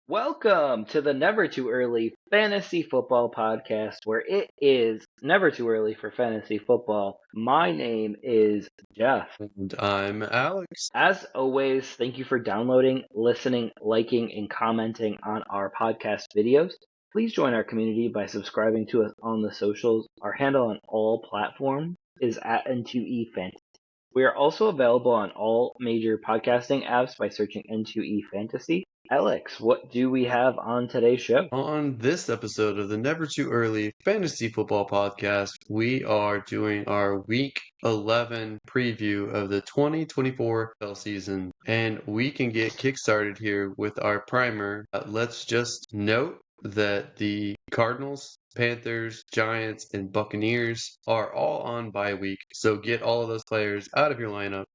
Welcome to the Never Too Early Fantasy Football Podcast, where it is never too early for fantasy football. My name is Jeff. And I'm Alex. As always, thank you for downloading, listening, liking, and commenting on our podcast videos. Please join our community by subscribing to us on the socials. Our handle on all platforms is at N2E Fantasy. We are also available on all major podcasting apps by searching N2E Fantasy. Alex, what do we have on today's show? On this episode of the Never Too Early Fantasy Football Podcast, we are doing our Week 11 preview of the 2024 NFL season. And we can get kickstarted here with our primer. Let's just note that the Cardinals, Panthers, Giants, and Buccaneers are all on bye week. So get all of those players out of your lineup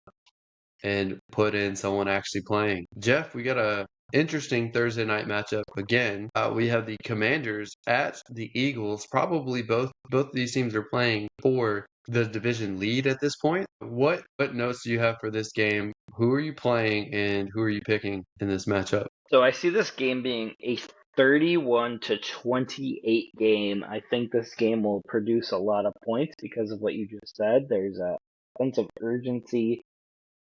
and put in someone actually playing. Jeff, we got a interesting Thursday night matchup again. We have the Commanders at the Eagles. Probably both of these teams are playing for the division lead at this point. What notes do you have for this game? Who are you playing and who are you picking in this matchup? So I see this game being a 31-28 game. I think this game will produce a lot of points because of what you just said. There's a sense of urgency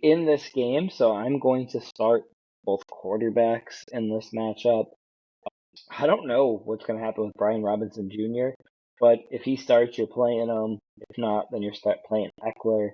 in this game, so I'm going to start both quarterbacks in this matchup. I don't know what's going to happen with Brian Robinson Jr., but if he starts, you're playing him. If not, then you're playing Eckler.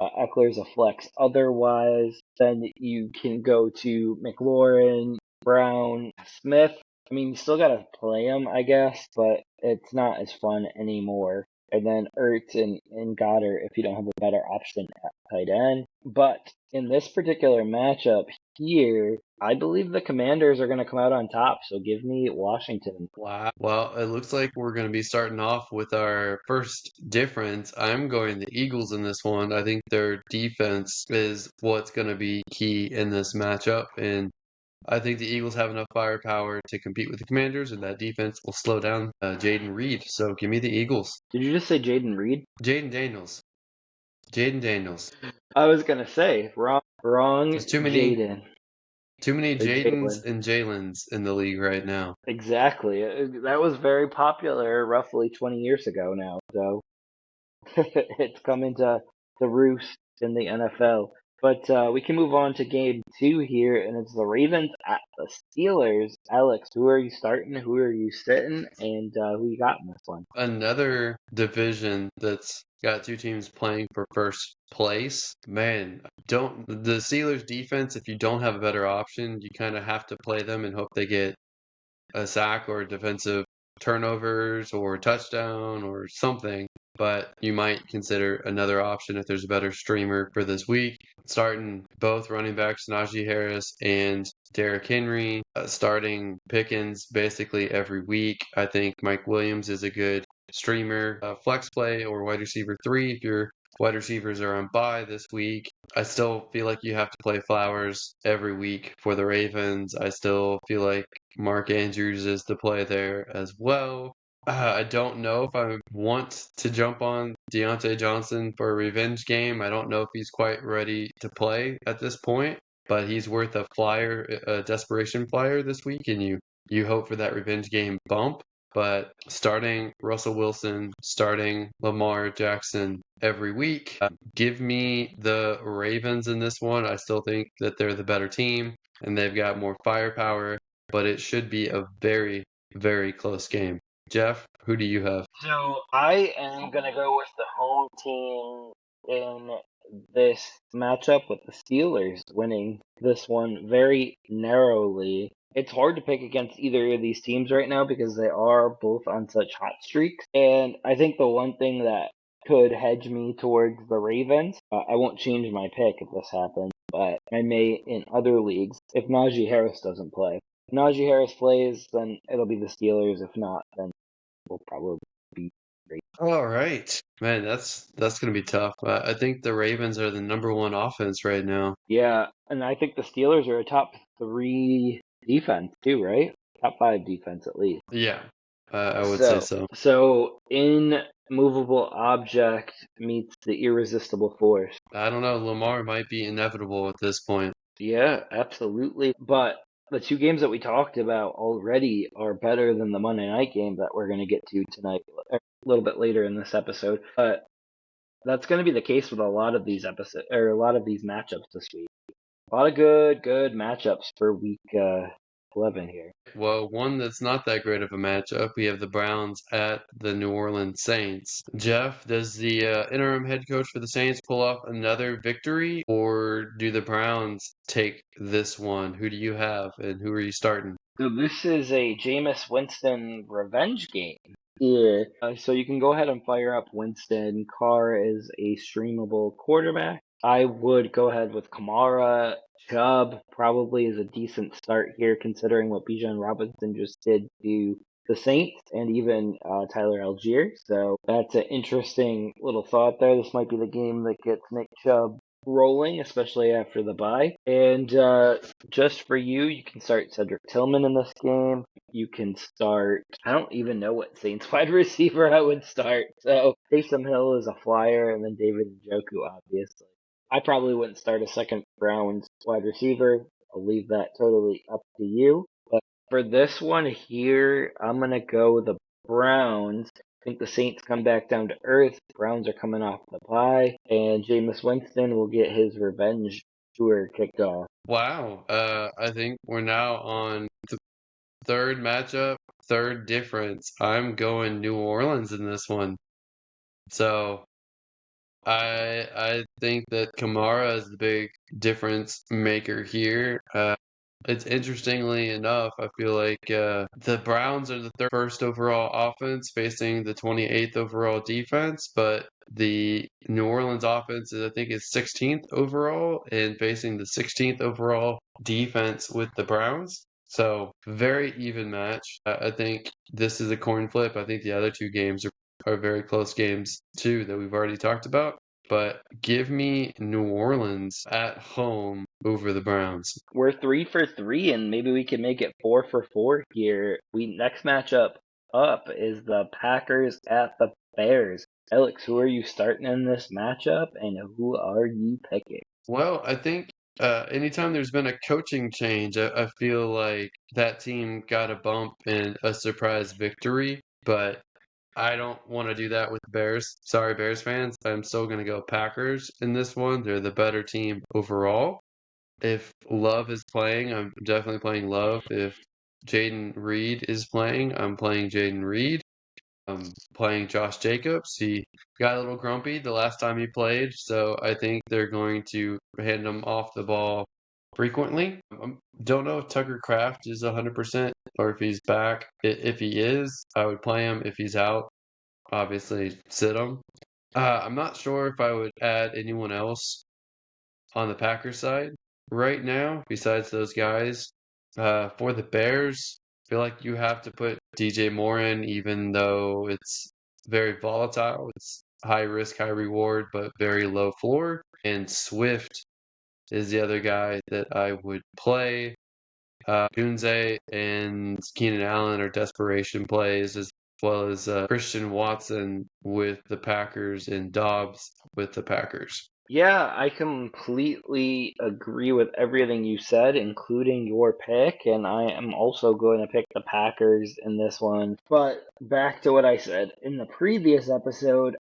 Eckler's a flex. Otherwise, then you can go to McLaurin, Brown, Smith. I mean, you still got to play him, I guess, but it's not as fun anymore. And then Ertz and Goddard if you don't have a better option at tight end. But in this particular matchup here, I believe the Commanders are going to come out on top. So give me Washington. Wow. Well, it looks like we're going to be starting off with our first difference. I'm going the Eagles in this one. I think their defense is what's going to be key in this matchup. And I think the Eagles have enough firepower to compete with the Commanders, and that defense will slow down Jaden Reed. So give me the Eagles. Did you just say Jaden Reed? Jaden Daniels. Jaden Daniels. I was going to say, wrong There's too many Jaden. Jadens and Jalens in the league right now. Exactly. That was very popular roughly 20 years ago now. So it's coming to the roost in the NFL. But we can move on to game 2 here, and it's the Ravens at the Steelers. Alex, who are you starting? Who are you sitting? And who you got in this one? Another division that's got two teams playing for first place. Man, the Steelers defense, if you don't have a better option, you kind of have to play them and hope they get a sack or defensive turnovers or touchdown or something. But you might consider another option if there's a better streamer for this week. Starting both running backs, Najee Harris and Derrick Henry, starting Pickens basically every week. I think Mike Williams is a good streamer, flex play or wide receiver 3 if your wide receivers are on bye this week. I still feel like you have to play Flowers every week for the Ravens. I still feel like Mark Andrews is the play there as well. I don't know if I want to jump on Deontay Johnson for a revenge game. I don't know if he's quite ready to play at this point, but he's worth a desperation flyer this week, and you hope for that revenge game bump. But starting Russell Wilson, starting Lamar Jackson every week, give me the Ravens in this one. I still think that they're the better team and they've got more firepower, but it should be a very, very close game. Jeff, who do you have? So I am going to go with the home team in this matchup with the Steelers winning this one very narrowly. It's hard to pick against either of these teams right now because they are both on such hot streaks. And I think the one thing that could hedge me towards the Ravens, I won't change my pick if this happens, but I may in other leagues if Najee Harris doesn't play. If Najee Harris plays, then it'll be the Steelers. If not, then will probably be great. All right, man, that's gonna be tough. I think the Ravens are the number one offense right now. Yeah, and I think the Steelers are a top 3 defense too, right? Top 5 defense at least. Yeah, I would say So, so. so immovable object meets the irresistible force. I don't know. Lamar might be inevitable at this point. Yeah, absolutely. But the two games that we talked about already are better than the Monday night game that we're going to get to tonight, a little bit later in this episode. But that's going to be the case with a lot of these episodes or a lot of these matchups this week. A lot of good matchups for week 11 here. Well, one that's not that great of a matchup. We have the Browns at the New Orleans Saints. Jeff, does the interim head coach for the Saints pull off another victory, or do the Browns take this one? Who do you have, and who are you starting? So this is a Jameis Winston revenge game. Yeah. So you can go ahead and fire up Winston. Carr is a streamable quarterback. I would go ahead with Kamara. Chubb probably is a decent start here, considering what Bijan Robinson just did to the Saints and even Tyler Algier. So that's an interesting little thought there. This might be the game that gets Nick Chubb rolling, especially after the bye. And just for you, you can start Cedric Tillman in this game. You can start, I don't even know what Saints wide receiver I would start. So Taysom Hill is a flyer, and then David Njoku, obviously. I probably wouldn't start a second round wide receiver. I'll leave that totally up to you. But for this one here, I'm going to go the Browns. I think the Saints come back down to earth. Browns are coming off the bye, and Jameis Winston will get his revenge tour kicked off. Wow. I think we're now on the third matchup, third difference. I'm going New Orleans in this one. So I think that Kamara is the big difference maker here. It's interestingly enough, I feel like the Browns are the first overall offense facing the 28th overall defense, but the New Orleans offense is, I think, is 16th overall and facing the 16th overall defense with the Browns. So very even match. I think this is a coin flip. I think the other two games are very close games too that we've already talked about. But give me New Orleans at home over the Browns. We're 3 for 3, and maybe we can make it 4 for 4 here. We next matchup up is the Packers at the Bears. Alex, who are you starting in this matchup, and who are you picking? Well, I think anytime there's been a coaching change, I feel like that team got a bump and a surprise victory, but I don't want to do that with the Bears. Sorry, Bears fans. I'm still going to go Packers in this one. They're the better team overall. If Love is playing, I'm definitely playing Love. If Jaden Reed is playing, I'm playing Jaden Reed. I'm playing Josh Jacobs. He got a little grumpy the last time he played, so I think they're going to hand him off the ball frequently. Don't know if Tucker Kraft is 100% or if he's back. If he is, I would play him. If he's out, obviously sit him. I'm not sure if I would add anyone else on the Packers side right now besides those guys. For the Bears, I feel like you have to put DJ Moore in, even though it's very volatile. It's high risk, high reward, but very low floor. And Swift is the other guy that I would play. Dunze and Keenan Allen are desperation plays, as well as Christian Watson with the Packers and Dobbs with the Packers. Yeah, I completely agree with everything you said, including your pick, and I am also going to pick the Packers in this one. But back to what I said in the previous episode,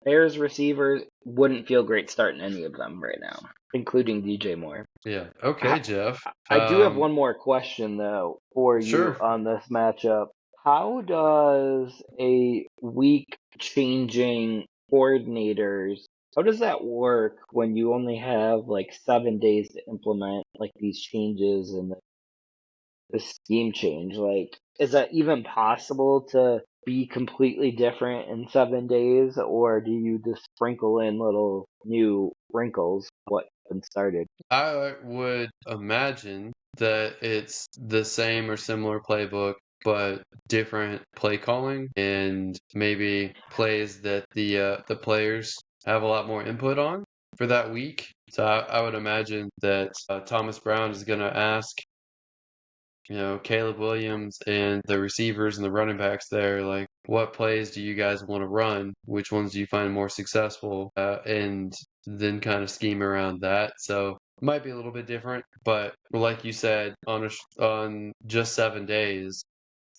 Bears receivers wouldn't feel great starting any of them right now, including DJ Moore. Yeah. Okay, Jeff. I do have one more question though for you Sure. on this matchup. How does a week changing coordinators, how does that work when you only have like 7 days to implement like these changes and the scheme change? Like, is that even possible to be completely different in 7 days, or do you just sprinkle in little new wrinkles what's been started? I would imagine that it's the same or similar playbook, but different play calling and maybe plays that the players have a lot more input on for that week. So I would imagine that Thomas Brown is going to ask Caleb Williams and the receivers and the running backs there, like what plays do you guys want to run? Which ones do you find more successful? And then kind of scheme around that. So it might be a little bit different, but like you said, on just 7 days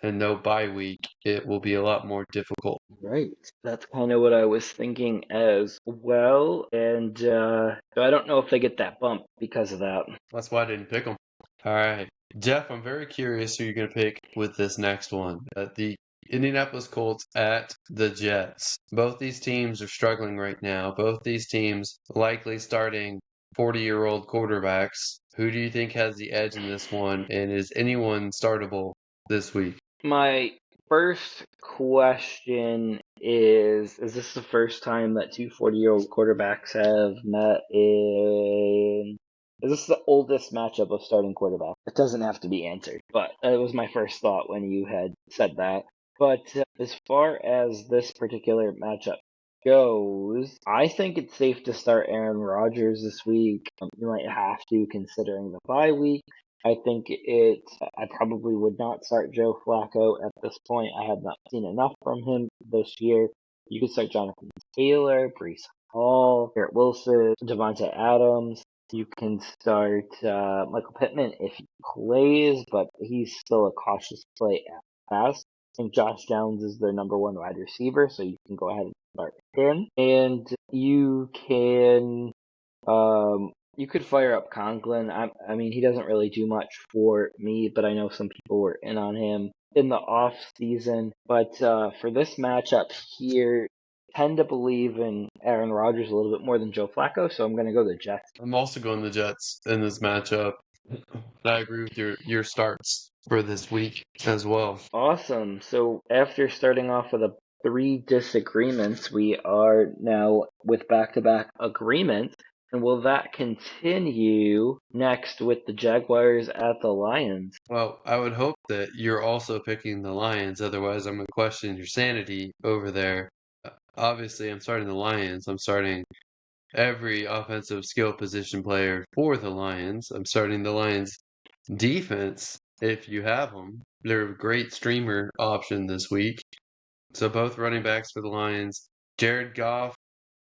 and no bye week, it will be a lot more difficult. Right. That's kind of what I was thinking as well. And so I don't know if they get that bump because of that. That's why I didn't pick them. All right. Jeff, I'm very curious who you're going to pick with this next one. The Indianapolis Colts at the Jets. Both these teams are struggling right now. Both these teams likely starting 40-year-old quarterbacks. Who do you think has the edge in this one? And is anyone startable this week? My first question is this the first time that two 40-year-old quarterbacks have met in... Is this the oldest matchup of starting quarterback? It doesn't have to be answered, but that was my first thought when you had said that. But as far as this particular matchup goes, I think it's safe to start Aaron Rodgers this week. You might have to, considering the bye week. I think I probably would not start Joe Flacco at this point. I have not seen enough from him this year. You could start Jonathan Taylor, Breece Hall, Garrett Wilson, Devontae Adams. You can start Michael Pittman if he plays, but he's still a cautious play at best. I think Josh Downs is their number one wide receiver, so you can go ahead and start him. And you could fire up Conklin. I mean, he doesn't really do much for me, but I know some people were in on him in the off season. But for this matchup here, tend to believe in Aaron Rodgers a little bit more than Joe Flacco, so I'm going to go the Jets. I'm also going the Jets in this matchup. I agree with your starts for this week as well. Awesome. So after starting off with 3 disagreements, we are now with back-to-back agreements. And will that continue next with the Jaguars at the Lions? Well, I would hope that you're also picking the Lions. Otherwise, I'm going to question your sanity over there. Obviously, I'm starting the Lions. I'm starting every offensive skill position player for the Lions. I'm starting the Lions defense if you have them. They're a great streamer option this week. So both running backs for the Lions. Jared Goff,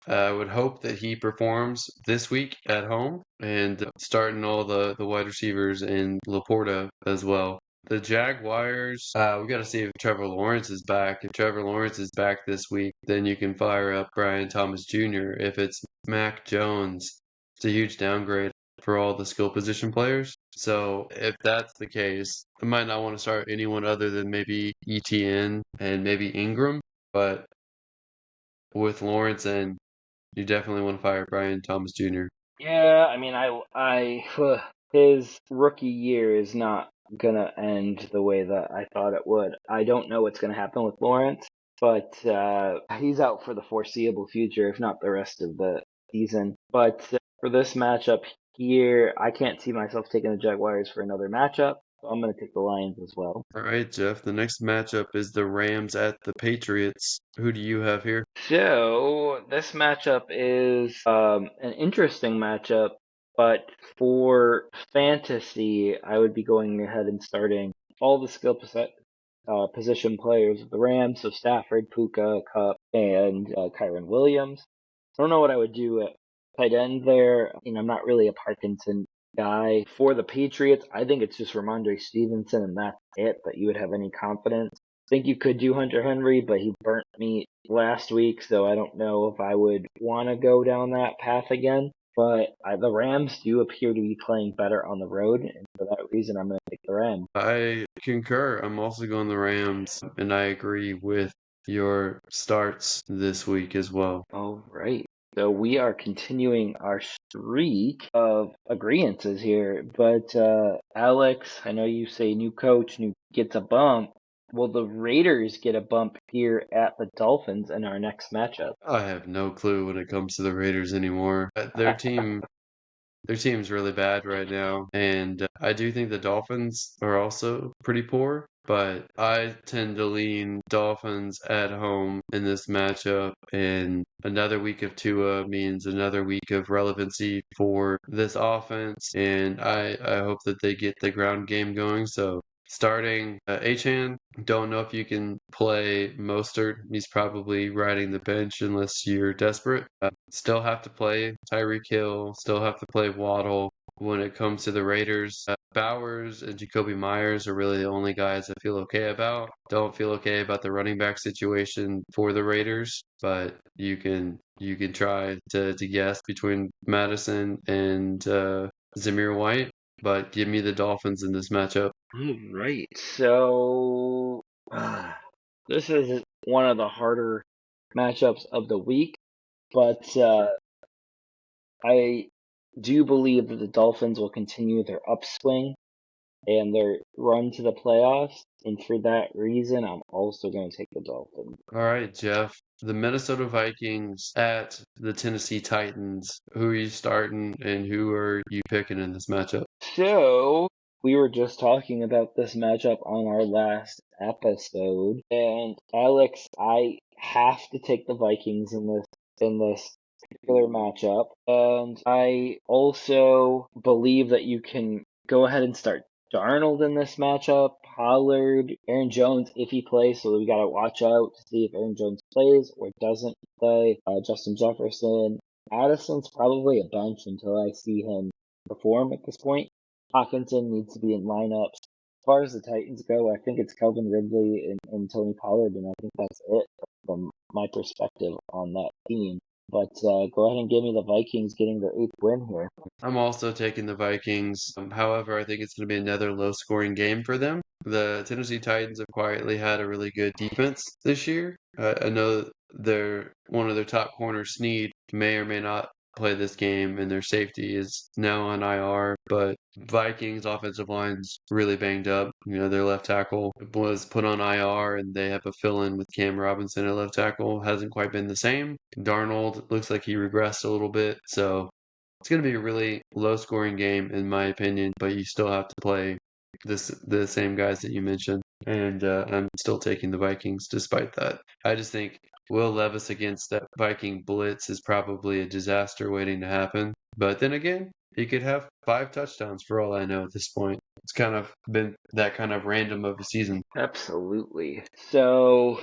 I would hope that he performs this week at home and starting all the wide receivers and Laporta as well. The Jaguars, we got to see if Trevor Lawrence is back. If Trevor Lawrence is back this week, then you can fire up Brian Thomas Jr. If it's Mac Jones, it's a huge downgrade for all the skill position players. So if that's the case, I might not want to start anyone other than maybe ETN and maybe Ingram. But with Lawrence and you definitely want to fire Brian Thomas Jr. Yeah, I mean, his rookie year is not gonna end the way that I thought it would. I don't know what's gonna happen with Lawrence, but he's out for the foreseeable future, if not the rest of the season. But for this matchup here, I can't see myself taking the Jaguars for another matchup. So I'm gonna take the Lions as well. All right, Jeff. The next matchup is the Rams at the Patriots. Who do you have here? So this matchup is an interesting matchup, but for fantasy, I would be going ahead and starting all the position players of the Rams, so Stafford, Puka, Cup, and Kyron Williams. I don't know what I would do at tight end there. I'm not really a Parkinson guy. For the Patriots, I think it's just Ramondre Stevenson, and that's it, that you would have any confidence. I think you could do Hunter Henry, but he burnt me last week, so I don't know if I would want to go down that path again. But the Rams do appear to be playing better on the road, and for that reason, I'm going to take the Rams. I concur. I'm also going the Rams, and I agree with your starts this week as well. All right. So we are continuing our streak of agreeances here. But Alex, I know you say new coach, new gets a bump. Will the Raiders get a bump here at the Dolphins in our next matchup? I have no clue when it comes to the Raiders anymore. Their team's really bad right now, and I do think the Dolphins are also pretty poor, but I tend to lean Dolphins at home in this matchup, and another week of Tua means another week of relevancy for this offense, and I hope that they get the ground game going, so starting Achane. Don't know if you can play Mostert. He's probably riding the bench unless you're desperate. Still have to play Tyreek Hill. Still have to play Waddle. When it comes to the Raiders, Bowers and Jacoby Myers are really the only guys I feel okay about. Don't feel okay about the running back situation for the Raiders, but you can try to guess between Madison and Zamir White. But give me the Dolphins in this matchup. All right. So this is one of the harder matchups of the week, but I do believe that the Dolphins will continue their upswing and their run to the playoffs, and for that reason, I'm also going to take the Dolphins. All right, Jeff. The Minnesota Vikings at the Tennessee Titans. Who are you starting and who are you picking in this matchup? So, we were just talking about this matchup on our last episode, and Alex, I have to take the Vikings in this particular matchup, and I also believe that you can go ahead and start Darnold in this matchup, Pollard, Aaron Jones if he plays, so we gotta watch out to see if Aaron Jones plays or doesn't play. Justin Jefferson, Addison's probably a bench until I see him perform at this point. Hawkinson needs to be in lineups. As far as the Titans go, I think it's Calvin Ridley and Tony Pollard, and I think that's it from my perspective on that team. But go ahead and give me the Vikings getting their 8th win here. I'm also taking the Vikings. However, I think it's going to be another low scoring game for them. The Tennessee Titans have quietly had a really good defense this year. I know one of their top corners, Snead, may or may not play this game, and their safety is now on IR. But Vikings offensive line's really banged up. Their left tackle was put on IR, and they have a fill-in with Cam Robinson at left tackle. Hasn't quite been the same. Darnold looks like he regressed a little bit, so it's going to be a really low-scoring game, in my opinion, but you still have to play the same guys that you mentioned, and I'm still taking the Vikings despite that. I just think Will Levis against that Viking blitz is probably a disaster waiting to happen. But then again, he could have 5 touchdowns for all I know at this point. It's kind of been that kind of random of a season. Absolutely. So,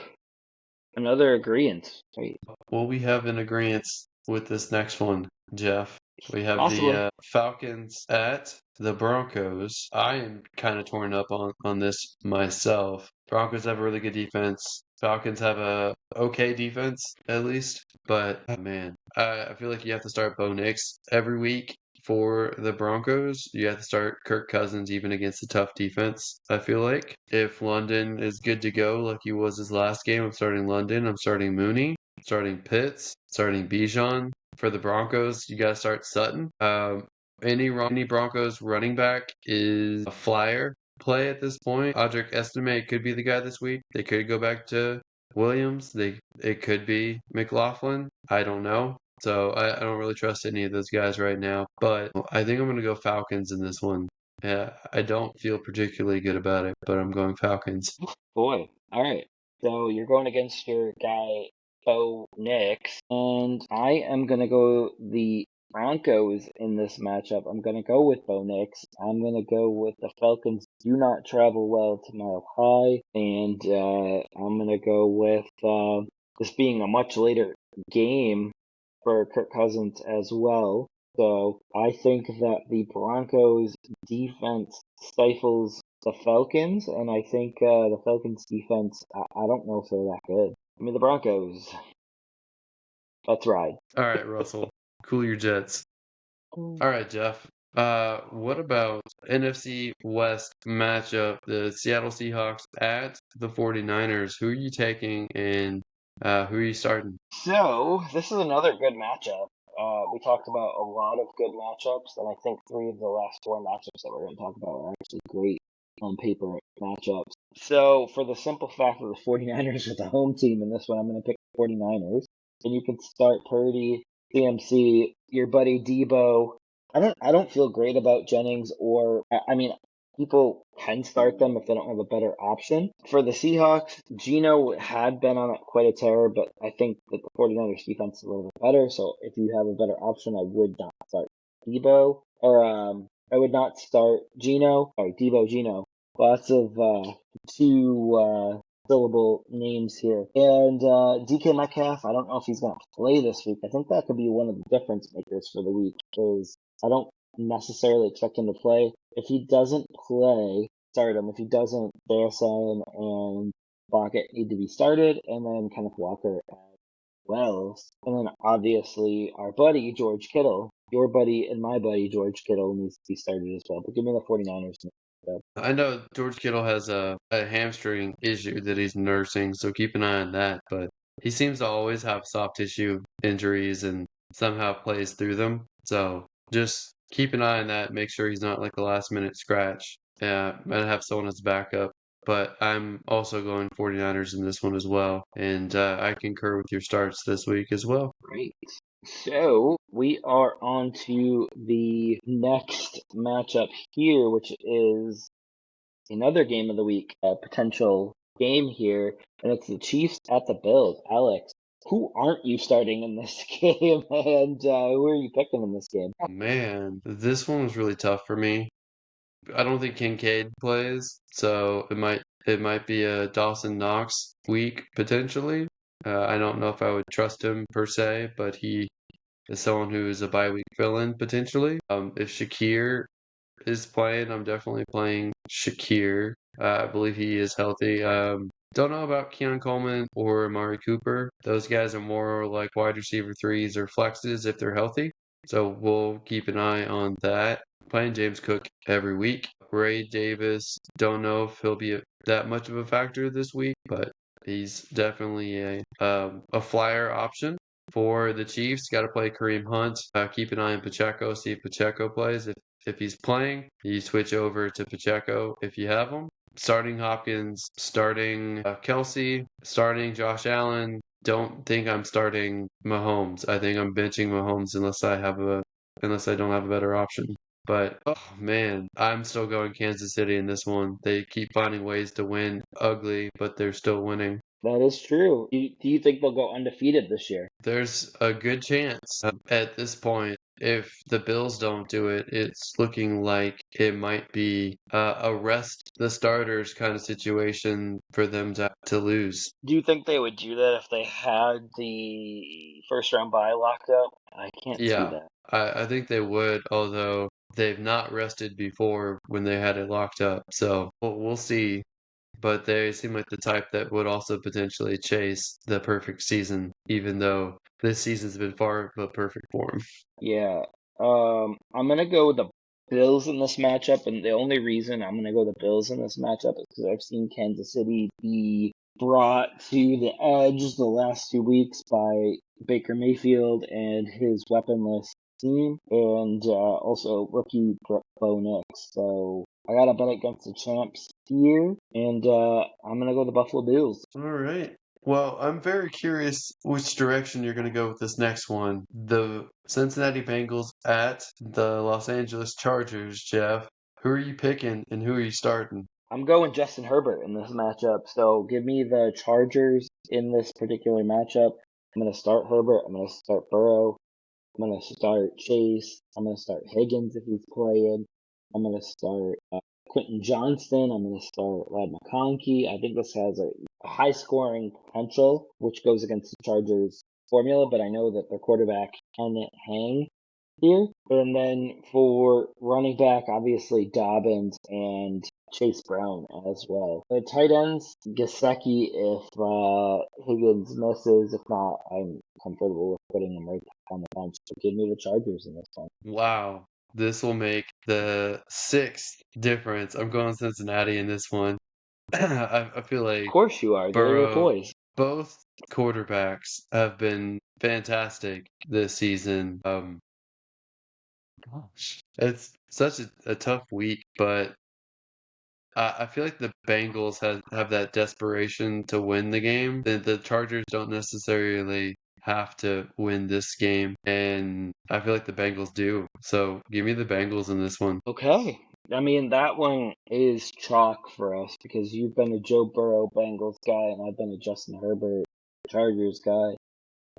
another agreement. Right. Well, we have an agreement with this next one, Jeff. We have the Possibly. Falcons at the Broncos. I am kind of torn up on this myself. Broncos have a really good defense. Falcons have a okay defense, at least. But man, I feel like you have to start Bo Nix every week for the Broncos. You have to start Kirk Cousins even against a tough defense, I feel like. If London is good to go like he was his last game, I'm starting London. I'm starting Mooney. Starting Pitts, starting Bijan. For the Broncos, you got to start Sutton. Any Broncos running back is a flyer play at this point. Audric Estime could be the guy this week. They could go back to Williams. It could be McLaughlin. I don't know. So I don't really trust any of those guys right now. But I think I'm going to go Falcons in this one. Yeah, I don't feel particularly good about it, but I'm going Falcons. Boy. All right. So you're going against your guy Bo Nix, and I am gonna go the Broncos in this matchup. I'm gonna go with Bo Nix. I'm gonna go with the Falcons. Do not travel well to Mile High, and I'm gonna go with this being a much later game for Kirk Cousins as well. So I think that the Broncos defense stifles the Falcons, and I think the Falcons defense, I don't know if they're that good. I mean, the Broncos. Let's ride. All right, Russell, cool your jets. All right, Jeff. What about NFC West matchup, the Seattle Seahawks at the 49ers? Who are you taking and who are you starting? So, this is another good matchup. We talked about a lot of good matchups, and I think 3 of the last 4 matchups that we're going to talk about are actually great on paper matchups. So, for the simple fact that the 49ers are the home team in this one, I'm going to pick the 49ers. And you can start Purdy, CMC, your buddy Debo. I don't feel great about Jennings or I mean people can start them if they don't have a better option. For the Seahawks, Geno had been on quite a tear, but I think that the 49ers defense is a little bit better. So if you have a better option, I would not start Debo or I would not start Geno. Sorry, Debo Geno. Lots of two syllable names here. And DK Metcalf, I don't know if he's going to play this week. I think that could be one of the difference makers for the week, because I don't necessarily expect him to play. If he doesn't play, start him. If he doesn't, JSN and Lockett need to be started, and then Kenneth Walker as well. And then obviously our buddy George Kittle, your buddy and my buddy George Kittle needs to be started as well. But give me the 49ers. I know George Kittle has a hamstring issue that he's nursing, so keep an eye on that. But he seems to always have soft tissue injuries and somehow plays through them. So just keep an eye on that. Make sure he's not like a last minute scratch. Might have someone as backup. But I'm also going 49ers in this one as well. And I concur with your starts this week as well. Great. So we are on to the next matchup here, which is another game of the week, a potential game here, and it's the Chiefs at the Bills. Alex, who aren't you starting in this game, and who are you picking in this game? Man, this one was really tough for me. I don't think Kincaid plays, so it might be a Dawson Knox week potentially. I don't know if I would trust him per se, but he is someone who is a bye week fill-in potentially. If Shakir is playing, I'm definitely playing Shakir. I believe he is healthy. Don't know about Keon Coleman or Amari Cooper. Those guys are more like wide receiver threes or flexes if they're healthy. So we'll keep an eye on that. Playing James Cook every week. Ray Davis, don't know if he'll be that much of a factor this week, but he's definitely a flyer option for the Chiefs. Got to play Kareem Hunt. Keep an eye on Pacheco, see if Pacheco plays. If he's playing, you switch over to Pacheco if you have him. Starting Hopkins, starting Kelsey, starting Josh Allen. Don't think I'm starting Mahomes. I think I'm benching Mahomes unless I don't have a better option. But oh man, I'm still going Kansas City in this one. They keep finding ways to win ugly, but they're still winning. That is true. Do you think they'll go undefeated this year? There's a good chance at this point. If the Bills don't do it, it's looking like it might be a rest the starters kind of situation for them to lose. Do you think they would do that if they had the first round bye locked up? I can't see Yeah, that. I think they would, although they've not rested before when they had it locked up. So we'll see. But they seem like the type that would also potentially chase the perfect season, even though this season's been far from perfect for them. Yeah. I'm gonna go with the Bills in this matchup, and the only reason I'm gonna go the Bills in this matchup is because I've seen Kansas City be brought to the edge the last 2 weeks by Baker Mayfield and his weaponless team, and also rookie Bo Nix. So I gotta bet against the champs here, and I'm gonna go the Buffalo Bills. All right. Well, I'm very curious which direction you're going to go with this next one. The Cincinnati Bengals at the Los Angeles Chargers, Jeff. Who are you picking and who are you starting? I'm going Justin Herbert in this matchup. So give me the Chargers in this particular matchup. I'm going to start Herbert. I'm going to start Burrow. I'm going to start Chase. I'm going to start Higgins if he's playing. I'm going to start Quentin Johnston. I'm going to start Lad McConkey. I think this has a high scoring potential, which goes against the Chargers formula, but I know that their quarterback can hang here. And then for running back, obviously Dobbins and Chase Brown as well. The tight ends, Gasecki if Higgins misses. If not, I'm comfortable with putting him right on the bench. So give me the Chargers in this one. Wow. This will make the sixth difference. I'm going Cincinnati in this one. I feel Of like course you are. They're your Burrow, boys. both quarterbacks have been fantastic this season. Gosh, it's such a tough week, but I feel like the Bengals have that desperation to win the game. The Chargers don't necessarily have to win this game, and I feel like the Bengals do. So give me the Bengals in this one. Okay. I mean, that one is chalk for us because you've been a Joe Burrow Bengals guy and I've been a Justin Herbert Chargers guy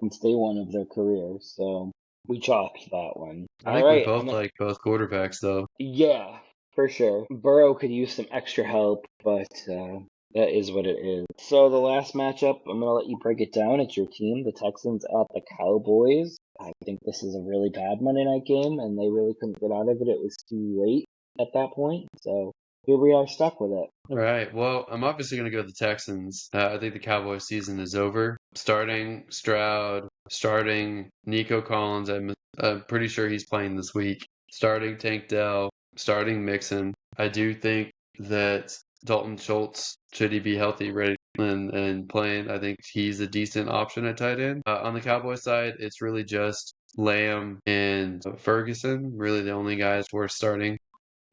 since day one of their careers. So we chalked that one. I All think we right. both like both quarterbacks, though. Yeah. For sure. Burrow could use some extra help, but that is what it is. So the last matchup, I'm gonna let you break it down. It's your team, the Texans at the Cowboys. I think this is a really bad Monday night game, and they really couldn't get out of it. It was too late at that point, so here we are stuck with it. All right. Well, I'm obviously going to go with the Texans. I think the Cowboys season is over. Starting Stroud, starting Nico Collins. I'm pretty sure he's playing this week. Starting Tank Dell, starting Mixon. I do think that Dalton Schultz, should he be healthy, ready, and playing, I think he's a decent option at tight end. On the Cowboys side, it's really just Lamb and Ferguson, really the only guys worth starting, in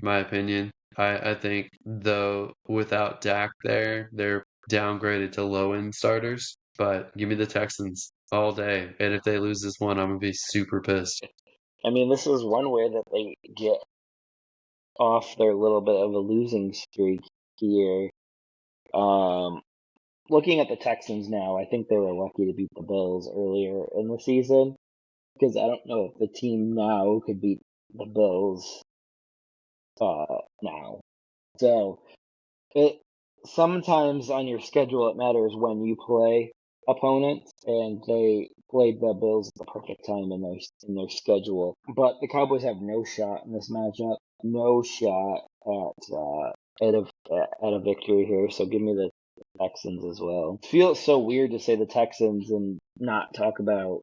my opinion. I think, though, without Dak there, they're downgraded to low-end starters. But give me the Texans all day. And if they lose this one, I'm going to be super pissed. I mean, this is one way that they get off their little bit of a losing streak here. Looking at the Texans now, I think they were lucky to beat the Bills earlier in the season because I don't know if the team now could beat the Bills now. So it sometimes on your schedule it matters when you play opponents, and they played the Bills at the perfect time in their schedule. But the Cowboys have no shot in this matchup, no shot at a victory here. So give me the Texans as well. It feels so weird to say the Texans and not talk about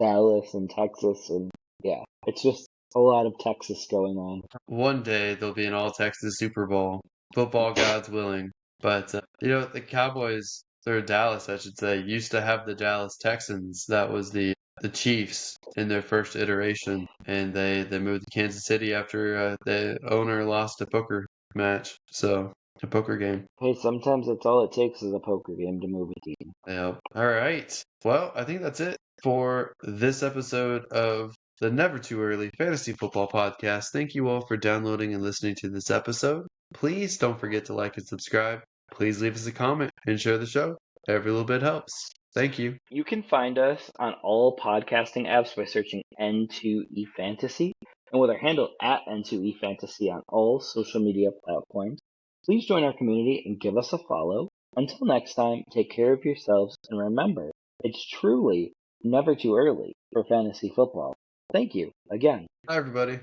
Dallas and Texas, and yeah, it's just a lot of Texas going on. One day there'll be an all-Texas Super Bowl, football gods willing. But, the Cowboys, or Dallas, I should say, used to have the Dallas Texans. That was the Chiefs in their first iteration. And they moved to Kansas City after the owner lost a poker match. So, a poker game. Hey, sometimes that's all it takes is a poker game to move a team. Yep. All right. Well, I think that's it for this episode of the Never Too Early Fantasy Football Podcast. Thank you all for downloading and listening to this episode. Please don't forget to like and subscribe. Please leave us a comment and share the show. Every little bit helps. Thank you. You can find us on all podcasting apps by searching N2E Fantasy and with our handle at N2E Fantasy on all social media platforms. Please join our community and give us a follow. Until next time, take care of yourselves and remember, it's truly never too early for fantasy football. Thank you again. Hi, everybody.